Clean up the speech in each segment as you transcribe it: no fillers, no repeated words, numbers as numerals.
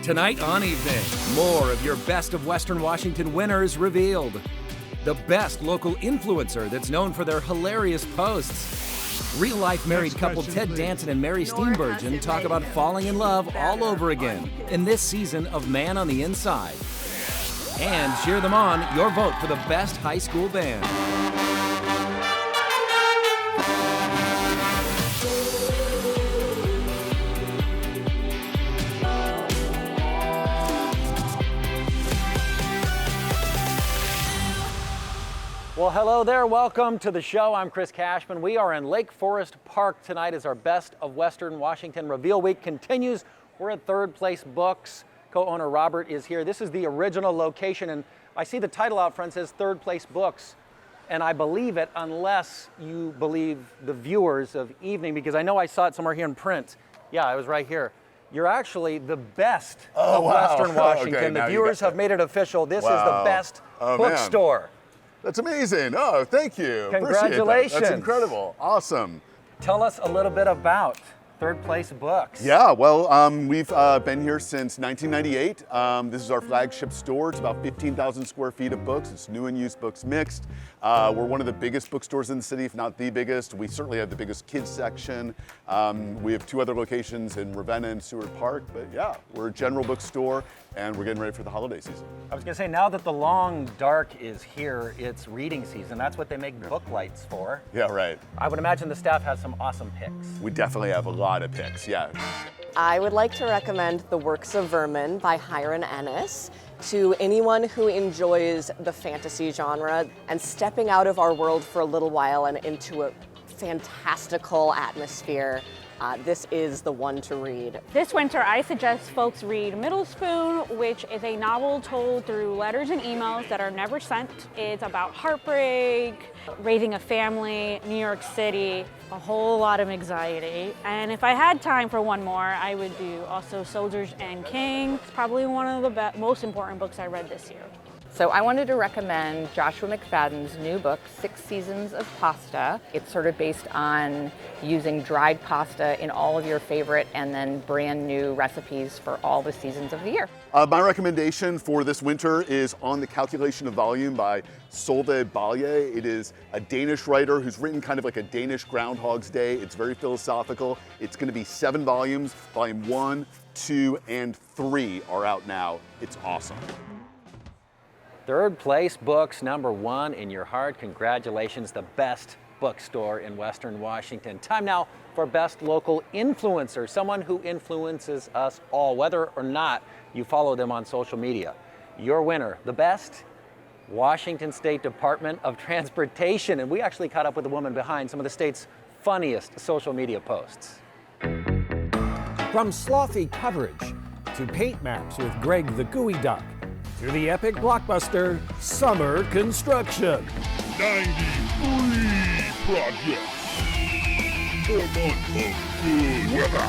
Tonight on Evening, more of your Best of Western Washington winners revealed. The best local influencer that's known for their hilarious posts. Real-life married couple Ted Danson and Mary Steenburgen talk about falling in love all over again in this season of Man on the Inside. And cheer them on, your vote for the best high school band. Well, hello there. Welcome to the show. I'm Chris Cashman. We are in Lake Forest Park tonight as our Best of Western Washington Reveal Week continues. We're at Third Place Books. Co-owner Robert is here. This is the original location, and I see the title out front says Third Place Books, and I believe it unless you believe the viewers of Evening, because I know I saw it somewhere here in print. Yeah, it was right here. You're actually the best of Western Washington. Okay, the viewers have made it official. This is the best bookstore. That's amazing. Oh, thank you. Congratulations. Appreciate that. That's incredible. Awesome. Tell us a little bit about Third Place Books. Yeah, well, we've been here since 1998. This is our flagship store. It's about 15,000 square feet of books. It's new and used books mixed. We're one of the biggest bookstores in the city, if not the biggest. We certainly have the biggest kids section. We have two other locations in Ravenna and Seward Park. But yeah, we're a general bookstore, and we're getting ready for the holiday season. I was going to say, now that the long dark is here, it's reading season. That's what they make book lights for. Yeah, right. I would imagine the staff has some awesome picks. We definitely have a lot of picks, yeah. I would like to recommend The Works of Vermin by Hiram Ennis to anyone who enjoys the fantasy genre and stepping out of our world for a little while and into a fantastical atmosphere. This is the one to read. This winter, I suggest folks read Middle Spoon, which is a novel told through letters and emails that are never sent. It's about heartbreak, raising a family, New York City, a whole lot of anxiety. And if I had time for one more, I would do also Soldiers and King. It's probably one of the most important books I read this year. So I wanted to recommend Joshua McFadden's new book, 6 Seasons of Pasta. It's sort of based on using dried pasta in all of your favorite and then brand new recipes for all the seasons of the year. My recommendation for this winter is On the Calculation of Volume by Solveig Balje. It is a Danish writer who's written kind of like a Danish Groundhog's Day. It's very philosophical. It's going to be 7 volumes. Volume 1, 2, and 3 are out now. It's awesome. Third Place Books, #1 in your heart. Congratulations, the best bookstore in Western Washington. Time now for Best Local Influencer, someone who influences us all, whether or not you follow them on social media. Your winner, the best, Washington State Department of Transportation. And we actually caught up with the woman behind some of the state's funniest social media posts. From slothy coverage to paint maps with Greg the Gooey Duck, to the epic blockbuster, Summer Construction. 93 projects. 4 months of good weather.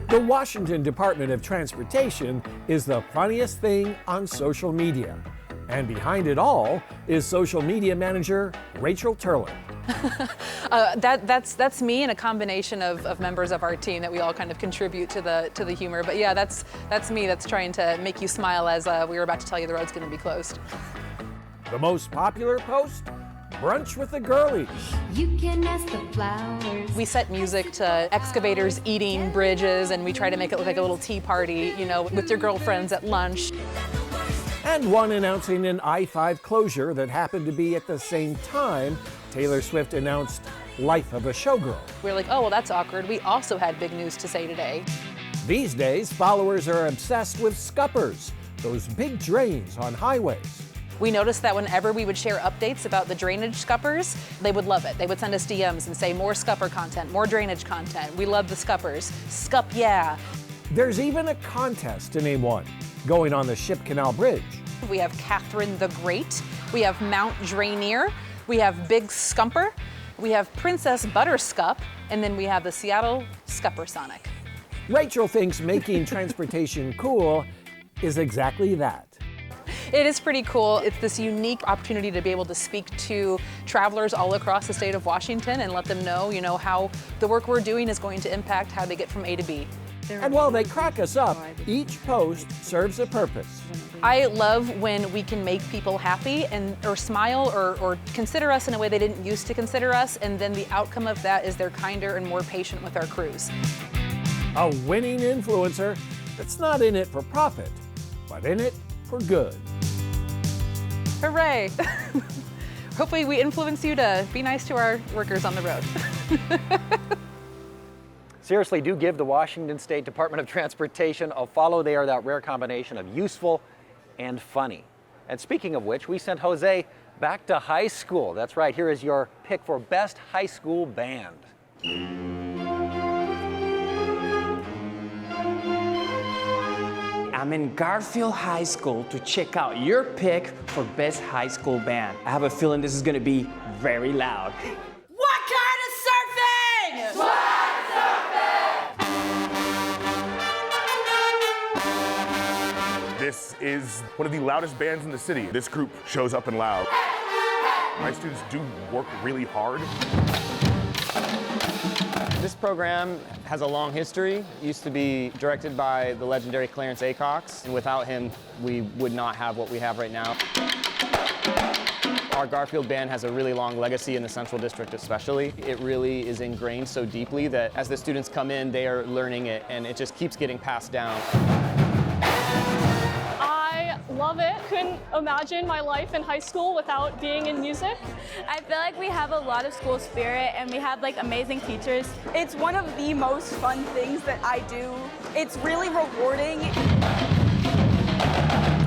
The Washington Department of Transportation is the funniest thing on social media. And behind it all is social media manager Rachel Turlin. That's me and a combination of members of our team that we all kind of contribute to the humor. But yeah, that's me. That's trying to make you smile as we were about to tell you the road's going to be closed. The most popular post? Brunch with the Girlies. You can ask the flowers. We set music to excavators eating bridges, and we try to make it look like a little tea party, you know, with your girlfriends at lunch. And one announcing an I-5 closure that happened to be at the same time Taylor Swift announced Life of a Showgirl. We're like, oh, well, that's awkward. We also had big news to say today. These days, followers are obsessed with scuppers, those big drains on highways. We noticed that whenever we would share updates about the drainage scuppers, they would love it. They would send us DMs and say, more scupper content, more drainage content. We love the scuppers. Scup, yeah. There's even a contest to name one, going on the Ship Canal Bridge. We have Catherine the Great. We have Mount Drainier. We have Big Scumper. We have Princess Butterscup. And then we have the Seattle Scupper Sonic. Rachel thinks making transportation cool is exactly that. It is pretty cool. It's this unique opportunity to be able to speak to travelers all across the state of Washington and let them know, how the work we're doing is going to impact how they get from A to B. And while they crack us up, each post serves a purpose. I love when we can make people happy or smile or consider us in a way they didn't used to consider us, and then the outcome of that is they're kinder and more patient with our crews. A winning influencer that's not in it for profit, but in it for good. Hooray! Hopefully we influence you to be nice to our workers on the road. Seriously, do give the Washington State Department of Transportation a follow. They are that rare combination of useful and funny. And speaking of which, we sent Jose back to high school. That's right, here is your pick for Best High School Band. I'm in Garfield High School to check out your pick for Best High School Band. I have a feeling this is gonna be very loud. What kind of surfing? Swag surfing! This is one of the loudest bands in the city. This group shows up and loud. My students do work really hard. This program has a long history. It used to be directed by the legendary Clarence Acox, and without him, we would not have what we have right now. Our Garfield band has a really long legacy in the Central District especially. It really is ingrained so deeply that as the students come in, they are learning it, and it just keeps getting passed down. I love it. Couldn't imagine my life in high school without being in music. I feel like we have a lot of school spirit and we have like amazing teachers. It's one of the most fun things that I do. It's really rewarding.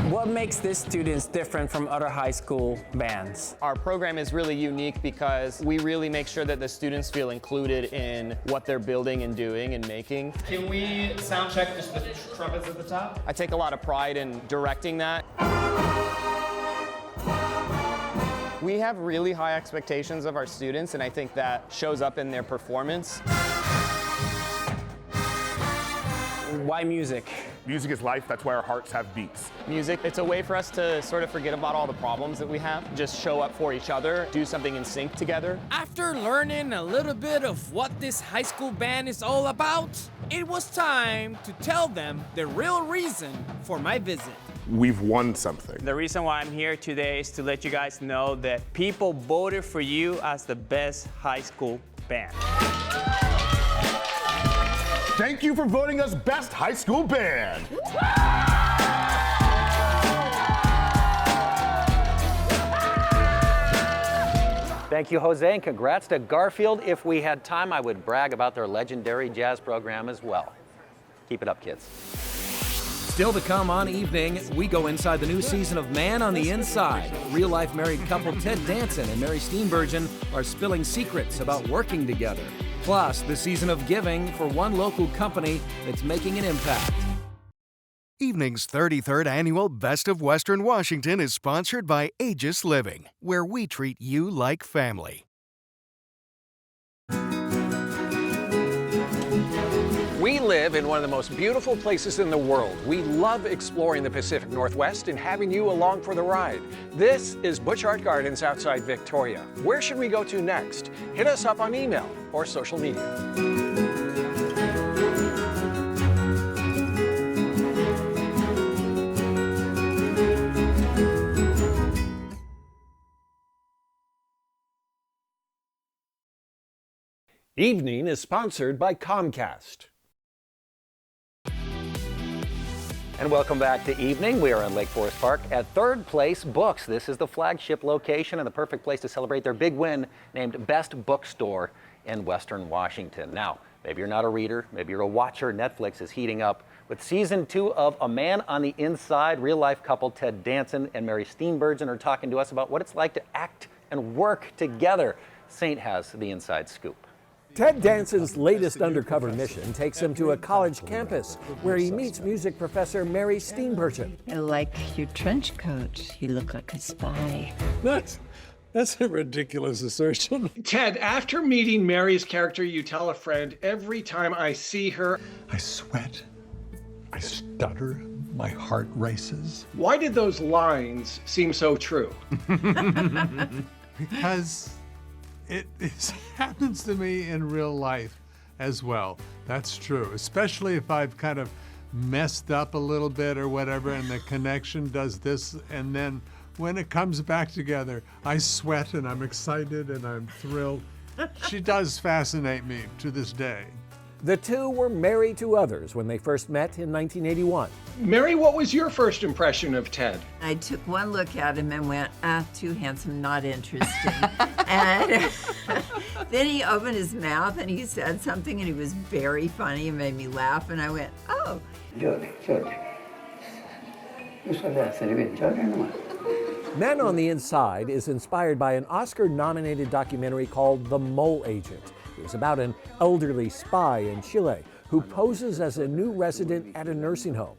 What makes this students different from other high school bands? Our program is really unique because we really make sure that the students feel included in what they're building and doing and making. Can we sound check just the trumpets at the top? I take a lot of pride in directing that. We have really high expectations of our students, and I think that shows up in their performance. Why music? Music is life, that's why our hearts have beats. Music, it's a way for us to sort of forget about all the problems that we have, just show up for each other, do something in sync together. After learning a little bit of what this high school band is all about, it was time to tell them the real reason for my visit. We've won something. The reason why I'm here today is to let you guys know that people voted for you as the best high school band. Thank you for voting us Best High School Band. Thank you, Jose, and congrats to Garfield. If we had time, I would brag about their legendary jazz program as well. Keep it up, kids. Still to come on Evening, we go inside the new season of Man on the Inside. Real-life married couple Ted Danson and Mary Steenburgen are spilling secrets about working together. Plus, the season of giving for one local company that's making an impact. Evening's 33rd Annual Best of Western Washington is sponsored by Aegis Living, where we treat you like family. We live in one of the most beautiful places in the world. We love exploring the Pacific Northwest and having you along for the ride. This is Busch Art Gardens outside Victoria. Where should we go to next? Hit us up on email or social media. Evening is sponsored by Comcast. And welcome back to Evening. We are in Lake Forest Park at Third Place Books. This is the flagship location and the perfect place to celebrate their big win named Best Bookstore in Western Washington. Now, maybe you're not a reader, maybe you're a watcher. Netflix is heating up with season 2 of A Man on the Inside. Real-life couple Ted Danson and Mary Steenburgen are talking to us about what it's like to act and work together. Saint has the inside scoop. Ted Danson's latest undercover mission takes him to a college campus where he meets music professor Mary Steenburgen. I like your trench coat. You look like a spy. That's a ridiculous assertion. Ted, after meeting Mary's character, you tell a friend, every time I see her, I sweat, I stutter, my heart races. Why did those lines seem so true? Because it happens to me in real life. as well. That's true, especially if I've kind of messed up a little bit or whatever, and the connection does this, and then when it comes back together, I sweat and I'm excited and I'm thrilled. She does fascinate me to this day. The two were married to others when they first met in 1981. Mary, what was your first impression of Ted? I took one look at him and went, too handsome, not interesting. And then he opened his mouth and he said something and he was very funny and made me laugh. And I went, oh. Man on the Inside is inspired by an Oscar-nominated documentary called The Mole Agent. It was about an elderly spy in Chile who poses as a new resident at a nursing home.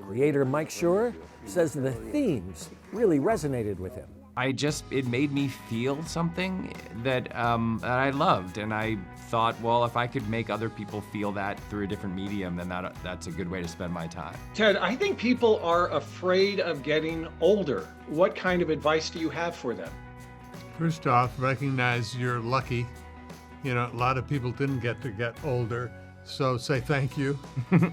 Creator Mike Schur says the themes really resonated with him. It made me feel something that I loved, and I thought, well, if I could make other people feel that through a different medium, then that's a good way to spend my time. Ted, I think people are afraid of getting older. What kind of advice do you have for them? First off, recognize you're lucky. You know, a lot of people didn't get older, so say thank you,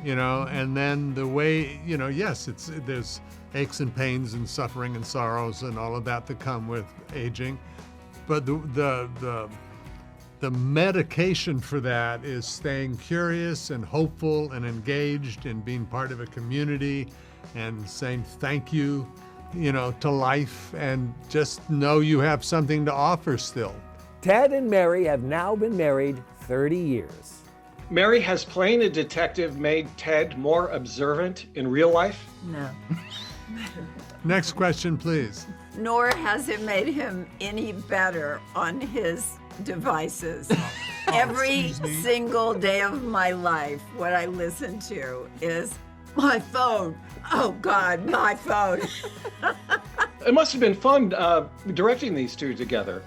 you know, and then the way, you know, yes, there's aches and pains and suffering and sorrows and all of that come with aging, but the medication for that is staying curious and hopeful and engaged and being part of a community and saying thank you, you know, to life, and just know you have something to offer still. Ted and Mary have now been married 30 years. Mary, has playing a detective made Ted more observant in real life? No. Next question, please. Nor has it made him any better on his devices. Every single day of my life, what I listen to is my phone. Oh God, my phone. It must have been fun directing these two together.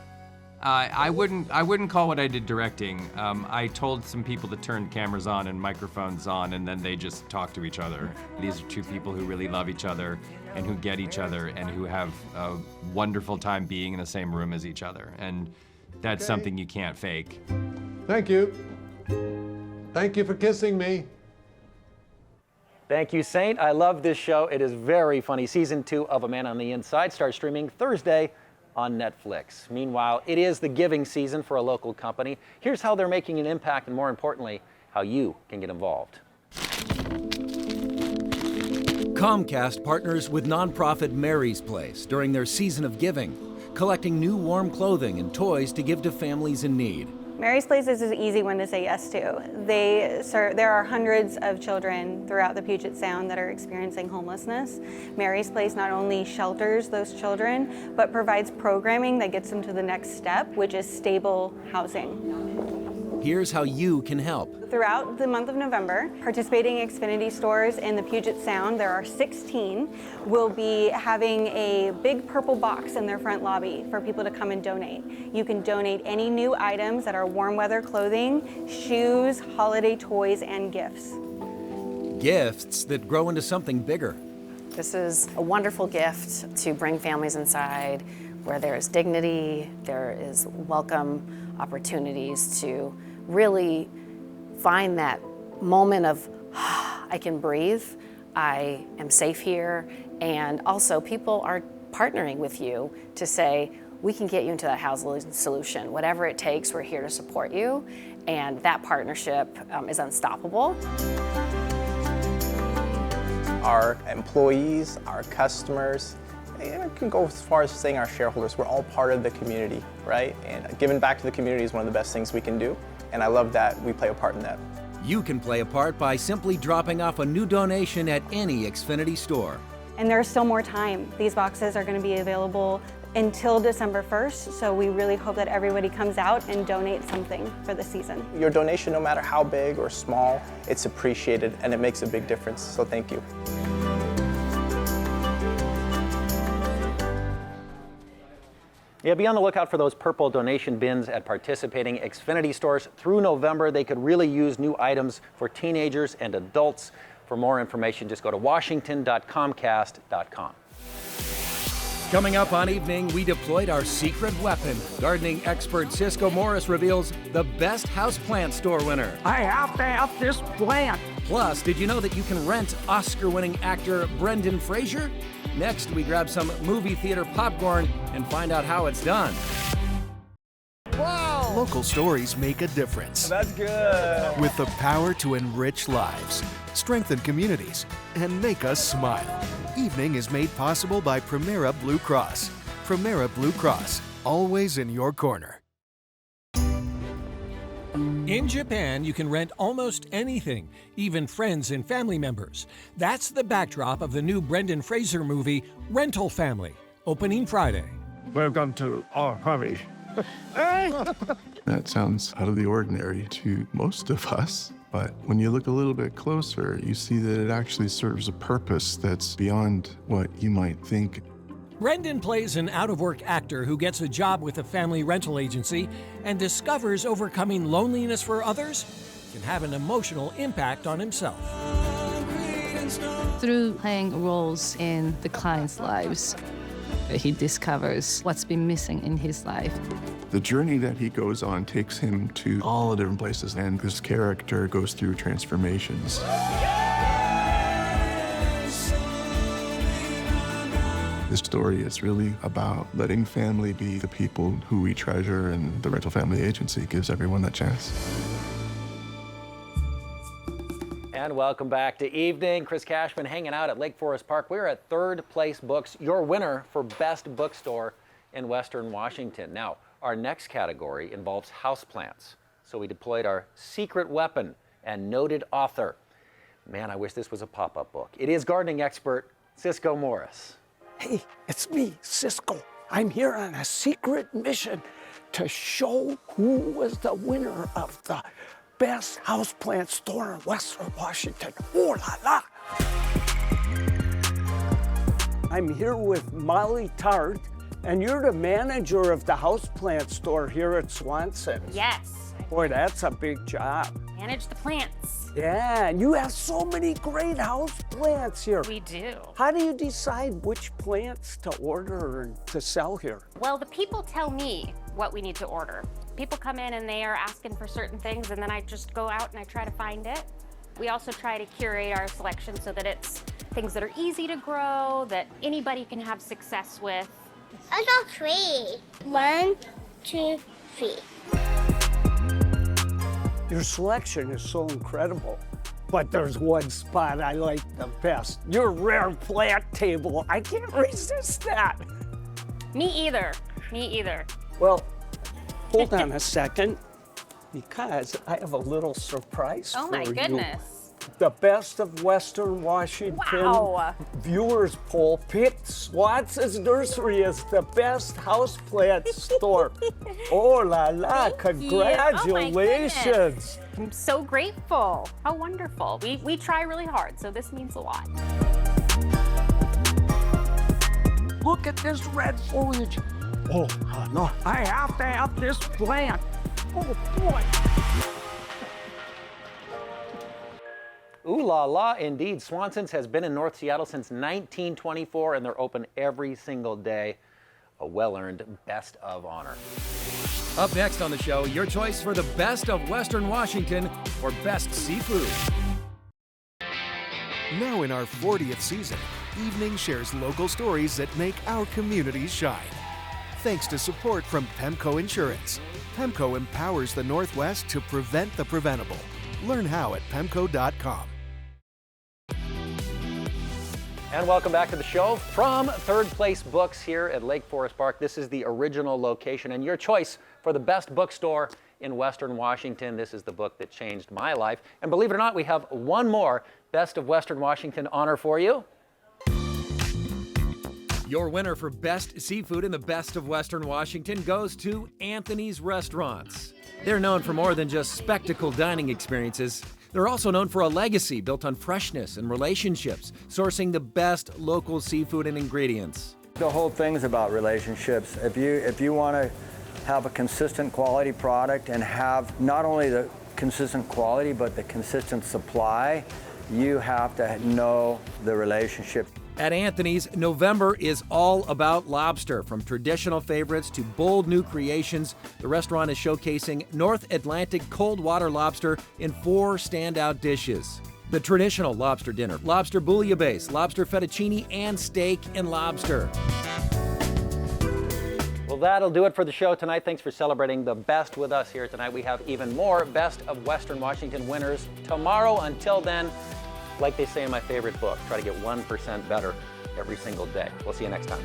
I wouldn't call what I did directing. I told some people to turn cameras on and microphones on, and then they just talk to each other. These are two people who really love each other and who get each other and who have a wonderful time being in the same room as each other. And that's something you can't fake. Thank you. Thank you for kissing me. Thank you, Saint. I love this show. It is very funny. Season 2 of A Man on the Inside starts streaming Thursday on Netflix. Meanwhile, it is the giving season for a local company. Here's how they're making an impact, and more importantly, how you can get involved. Comcast partners with nonprofit Mary's Place during their season of giving, collecting new warm clothing and toys to give to families in need. Mary's Place is an easy one to say yes to. There are hundreds of children throughout the Puget Sound that are experiencing homelessness. Mary's Place not only shelters those children, but provides programming that gets them to the next step, which is stable housing. Here's how you can help. Throughout the month of November, participating Xfinity stores in the Puget Sound, there are 16, will be having a big purple box in their front lobby for people to come and donate. You can donate any new items that are warm weather clothing, shoes, holiday toys, and gifts. Gifts that grow into something bigger. This is a wonderful gift to bring families inside where there is dignity, there is welcome opportunities to really find that moment of, I can breathe, I am safe here, and also people are partnering with you to say, we can get you into that housing solution. Whatever it takes, we're here to support you, and that partnership is unstoppable. Our employees, our customers, and I can go as far as saying our shareholders, we're all part of the community, right? And giving back to the community is one of the best things we can do, and I love that we play a part in that. You can play a part by simply dropping off a new donation at any Xfinity store. And there's still more time. These boxes are going to be available until December 1st, so we really hope that everybody comes out and donates something for the season. Your donation, no matter how big or small, it's appreciated and it makes a big difference, so thank you. Yeah, be on the lookout for those purple donation bins at participating Xfinity stores. Through November, they could really use new items for teenagers and adults. For more information, just go to washington.comcast.com. Coming up on Evening, we deployed our secret weapon. Gardening expert Cisco Morris reveals the best houseplant store winner. I have to have this plant. Plus, did you know that you can rent Oscar-winning actor Brendan Fraser? Next, we grab some movie theater popcorn and find out how it's done. Wow! Local stories make a difference. That's good. With the power to enrich lives, strengthen communities, and make us smile. Evening is made possible by Primera Blue Cross. Primera Blue Cross, always in your corner. In Japan, you can rent almost anything, even friends and family members. That's the backdrop of the new Brendan Fraser movie, Rental Family, opening Friday. Welcome to our hobby. That sounds out of the ordinary to most of us, but when you look a little bit closer, you see that it actually serves a purpose that's beyond what you might think. Brendan plays an out-of-work actor who gets a job with a family rental agency and discovers overcoming loneliness for others can have an emotional impact on himself. Through playing roles in the clients' lives, he discovers what's been missing in his life. The journey that he goes on takes him to all the different places, and this character goes through transformations. This story is really about letting family be the people who we treasure, and the Rental Family Agency gives everyone that chance. And welcome back to Evening. Chris Cashman hanging out at Lake Forest Park. We're at Third Place Books, your winner for Best Bookstore in Western Washington. Now, our next category involves houseplants. So we deployed our secret weapon and noted author. Man, I wish this was a pop-up book. It is gardening expert Cisco Morris. Hey, it's me, Cisco. I'm here on a secret mission to show who was the winner of the best houseplant store in Western Washington. Oh la la! I'm here with Molly Tart, and you're the manager of the houseplant store here at Swanson. Yes. Boy, that's a big job. Manage the plants. Yeah, and you have so many great house plants here. We do. How do you decide which plants to order and to sell here? Well, the people tell me what we need to order. People come in and they are asking for certain things, and then I just go out and I try to find it. We also try to curate our selection so that it's things that are easy to grow, that anybody can have success with. I got 3. 1, 2, 3. Your selection is so incredible, but there's one spot I like the best. Your rare plant table. I can't resist that. Me either. Me either. Well, hold on a second, because I have a little surprise Oh for my you. goodness. The Best of Western Washington Wow. viewers poll picked Swanson's Nursery as the best houseplant store. Oh la la, congratulations. I'm so grateful. How wonderful. We try really hard, so this means a lot. Look at this red foliage. Oh no, I have to have this plant. Oh boy. Ooh la la, indeed. Swanson's has been in North Seattle since 1924, and they're open every single day. A well-earned Best of honor. Up next on the show, your choice for the best of Western Washington or best seafood. Now in our 40th season, Evening shares local stories that make our communities shine. Thanks to support from Pemco Insurance. Pemco empowers the Northwest to prevent the preventable. Learn how at pemco.com. And welcome back to the show from Third Place Books here at Lake Forest Park. This is the original location and your choice for the best bookstore in Western Washington. This is the book that changed my life. And believe it or not, we have one more Best of Western Washington honor for you. Your winner for best seafood in the best of Western Washington goes to Anthony's Restaurants. They're known for more than just spectacle dining experiences. They're also known for a legacy built on freshness and relationships, sourcing the best local seafood and ingredients. The whole thing's about relationships. If you want to have a consistent quality product and have not only the consistent quality but the consistent supply, you have to know the relationship. At Anthony's, November is all about lobster. From traditional favorites to bold new creations, the restaurant is showcasing North Atlantic cold water lobster in 4 standout dishes. The traditional lobster dinner, lobster bouillabaisse, lobster fettuccine, and steak and lobster. Well, that'll do it for the show tonight. Thanks for celebrating the best with us here tonight. We have even more Best of Western Washington winners tomorrow. Until then, like they say in my favorite book, try to get 1% better every single day. We'll see you next time.